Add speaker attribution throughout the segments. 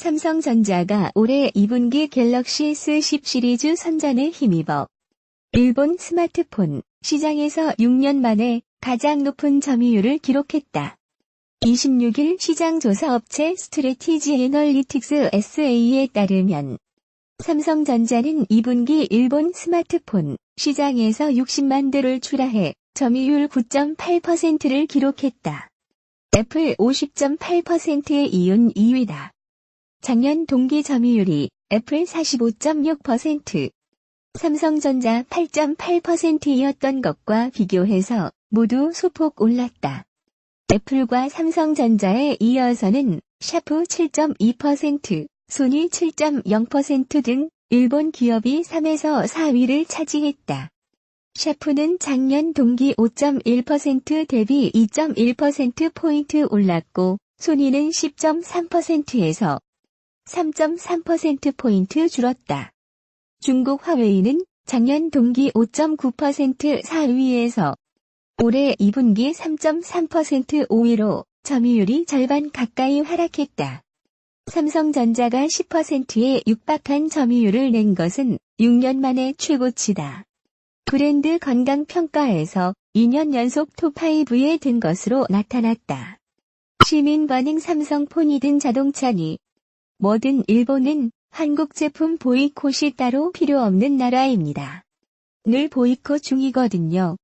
Speaker 1: 삼성전자가 올해 2분기 갤럭시 S10 시리즈 선전에 힘입어 일본 스마트폰 시장에서 6년 만에 가장 높은 점유율을 기록했다. 26일 시장조사업체 스트래티지 애널리틱스 SA에 따르면 삼성전자는 2분기 일본 스마트폰 시장에서 60만 대를 출하해 점유율 9.8%를 기록했다. 애플 50.8%에 이은 2위다. 작년 동기 점유율이 애플 45.6%, 삼성전자 8.8%였던 것과 비교해서 모두 소폭 올랐다. 애플과 삼성전자에 이어서는 샤프 7.2%, 소니 7.0% 등 일본 기업이 3에서 4위를 차지했다. 샤프는 작년 동기 5.1% 대비 2.1%포인트 올랐고, 소니는 10.3%에서 3.3%포인트 줄었다. 중국 화웨이는 작년 동기 5.9% 4위에서 올해 2분기 3.3% 5위로 점유율이 절반 가까이 하락했다. 삼성전자가 10%에 육박한 점유율을 낸 것은 6년 만에 최고치다. 브랜드 건강평가에서 2년 연속 톱5에 든 것으로 나타났다. 시민 반응 삼성폰이든 자동차니 뭐든 일본은 한국 제품 보이콧이 따로 필요 없는 나라입니다. 늘 보이콧 중이거든요.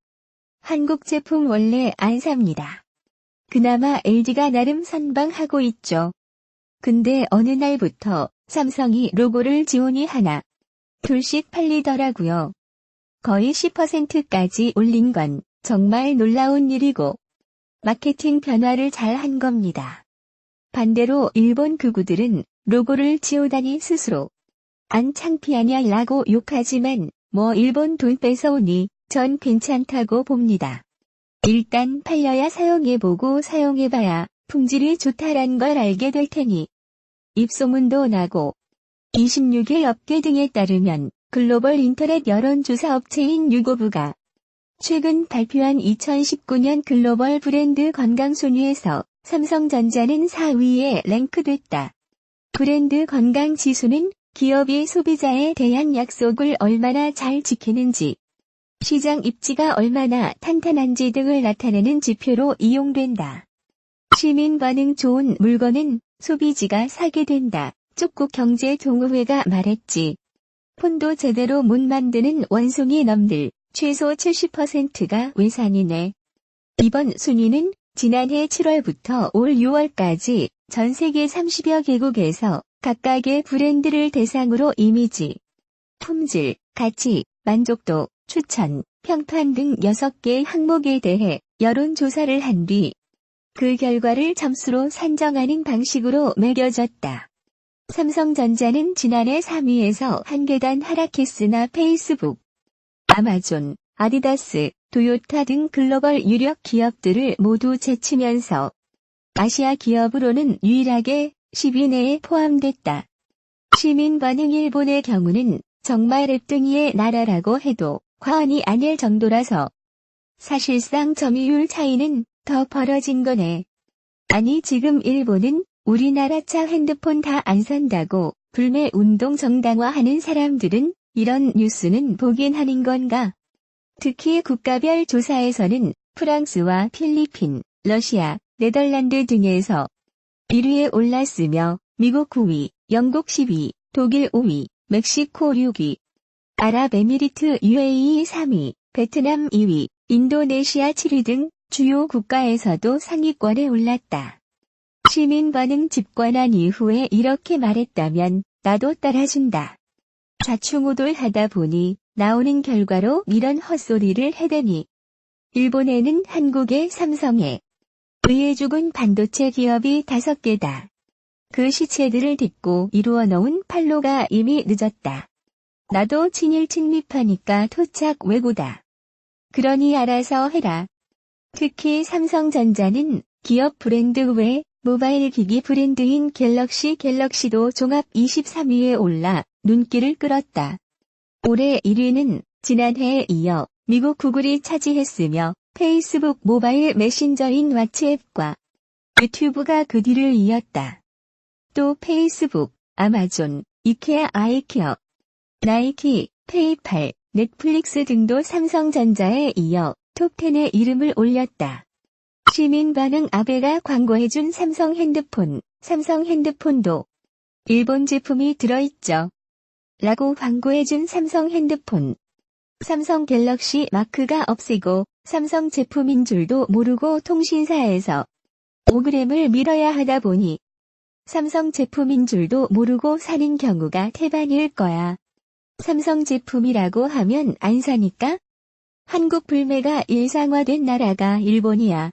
Speaker 1: 한국 제품 원래 안 삽니다. 그나마 LG가 나름 선방하고 있죠. 근데 어느 날부터 삼성이 로고를 지원이 하나, 둘씩 팔리더라고요. 거의 10%까지 올린 건 정말 놀라운 일이고 마케팅 변화를 잘 한 겁니다. 반대로 일본 극우들은 로고를 지우다니 스스로 안 창피하냐 라고 욕하지만 뭐 일본 돈 뺏어오니 전 괜찮다고 봅니다. 일단 팔려야 사용해보고 사용해봐야 품질이 좋다란 걸 알게 될 테니. 입소문도 나고 26일 업계 등에 따르면 글로벌 인터넷 여론조사 업체인 유고브가 최근 발표한 2019년 글로벌 브랜드 건강 순위에서 삼성전자는 4위에 랭크됐다. 브랜드 건강 지수는 기업이 소비자에 대한 약속을 얼마나 잘 지키는지, 시장 입지가 얼마나 탄탄한지 등을 나타내는 지표로 이용된다. 시민 반응 좋은 물건은 소비지가 사게 된다. 쪽국경제동호회가 말했지. 폰도 제대로 못 만드는 원숭이 놈들, 최소 70%가 외산이네. 이번 순위는 지난해 7월부터 올 6월까지 전 세계 30여 개국에서 각각의 브랜드를 대상으로 이미지, 품질, 가치, 만족도, 추천, 평판 등 6개 항목에 대해 여론조사를 한 뒤 그 결과를 점수로 산정하는 방식으로 매겨졌다. 삼성전자는 지난해 3위에서 한 계단 하락했으나 페이스북, 아마존, 아디다스, 도요타 등 글로벌 유력 기업들을 모두 제치면서 아시아 기업으로는 유일하게 10위 내에 포함됐다. 시민 반응 일본의 경우는 정말 랩등이의 나라라고 해도 과언이 아닐 정도라서 사실상 점유율 차이는 더 벌어진 거네. 아니 지금 일본은 우리나라 차 핸드폰 다 안 산다고 불매 운동 정당화하는 사람들은 이런 뉴스는 보긴 하는 건가? 특히 국가별 조사에서는 프랑스와 필리핀, 러시아, 네덜란드 등에서 1위에 올랐으며 미국 9위, 영국 10위, 독일 5위, 멕시코 6위, 아랍에미리트 UAE 3위, 베트남 2위, 인도네시아 7위 등 주요 국가에서도 상위권에 올랐다. 시민 반응 집권한 이후에 이렇게 말했다면 나도 따라준다. 좌충우돌하다 보니 나오는 결과로 이런 헛소리를 해대니 일본에는 한국의 삼성에 의해 죽은 반도체 기업이 5개다. 그 시체들을 딛고 이루어 놓은 판로가 이미 늦었다. 나도 친일 친미파니까 토착 왜고다. 그러니 알아서 해라. 특히 삼성전자는 기업 브랜드 외 모바일 기기 브랜드인 갤럭시도 종합 23위에 올라 눈길을 끌었다. 올해 1위는 지난해에 이어 미국 구글이 차지했으며 페이스북 모바일 메신저인 왓츠앱과 유튜브가 그 뒤를 이었다. 또 페이스북, 아마존, 이케아 아이케어, 나이키, 페이팔, 넷플릭스 등도 삼성전자에 이어 톱10에 이름을 올렸다. 시민 반응 아베가 광고해준 삼성 핸드폰도 일본 제품이 들어있죠. 라고 광고해준 삼성 핸드폰. 삼성 갤럭시 마크가 없애고 삼성 제품인 줄도 모르고 통신사에서 5g을 밀어야 하다 보니 삼성 제품인 줄도 모르고 사는 경우가 태반일 거야. 삼성 제품이라고 하면 안 사니까? 한국 불매가 일상화된 나라가 일본이야.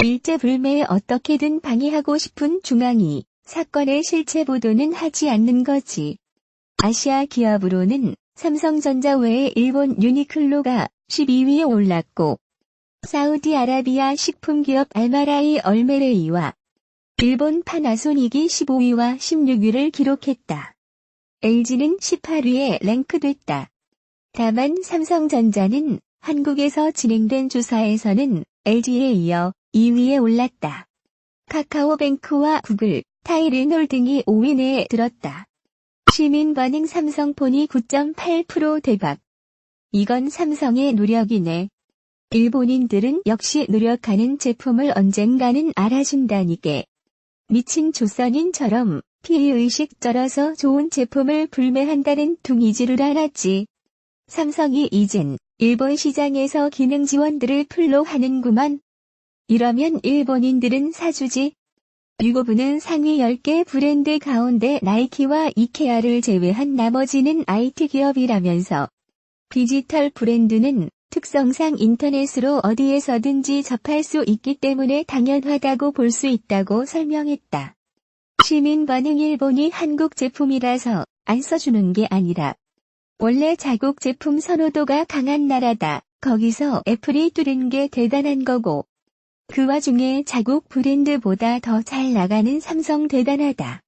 Speaker 1: 일제 불매에 어떻게든 방해하고 싶은 중앙이 사건의 실체 보도는 하지 않는 거지. 아시아 기업으로는 삼성전자 외에 일본 유니클로가 12위에 올랐고, 사우디아라비아 식품기업 알마라이 얼메레이와 일본 파나소닉이 15위와 16위를 기록했다. LG는 18위에 랭크됐다. 다만 삼성전자는 한국에서 진행된 조사에서는 LG에 이어 2위에 올랐다. 카카오뱅크와 구글, 타이레놀 등이 5위 내에 들었다. 시민 반응 삼성폰이 9.8% 대박. 이건 삼성의 노력이네. 일본인들은 역시 노력하는 제품을 언젠가는 알아준다니께. 미친 조선인처럼 피해의식 쩔어서 좋은 제품을 불매한다는 둥이지를 알았지. 삼성이 이젠 일본 시장에서 기능 지원들을 풀로 하는구만. 이러면 일본인들은 사주지. 유고부는 상위 10개 브랜드 가운데 나이키와 이케아를 제외한 나머지는 IT 기업이라면서 디지털 브랜드는 특성상 인터넷으로 어디에서든지 접할 수 있기 때문에 당연하다고 볼 수 있다고 설명했다. 시민 반응 일본이 한국 제품이라서 안 써주는 게 아니라 원래 자국 제품 선호도가 강한 나라다. 거기서 애플이 뚫은 게 대단한 거고 그 와중에 자국 브랜드보다 더 잘 나가는 삼성 대단하다.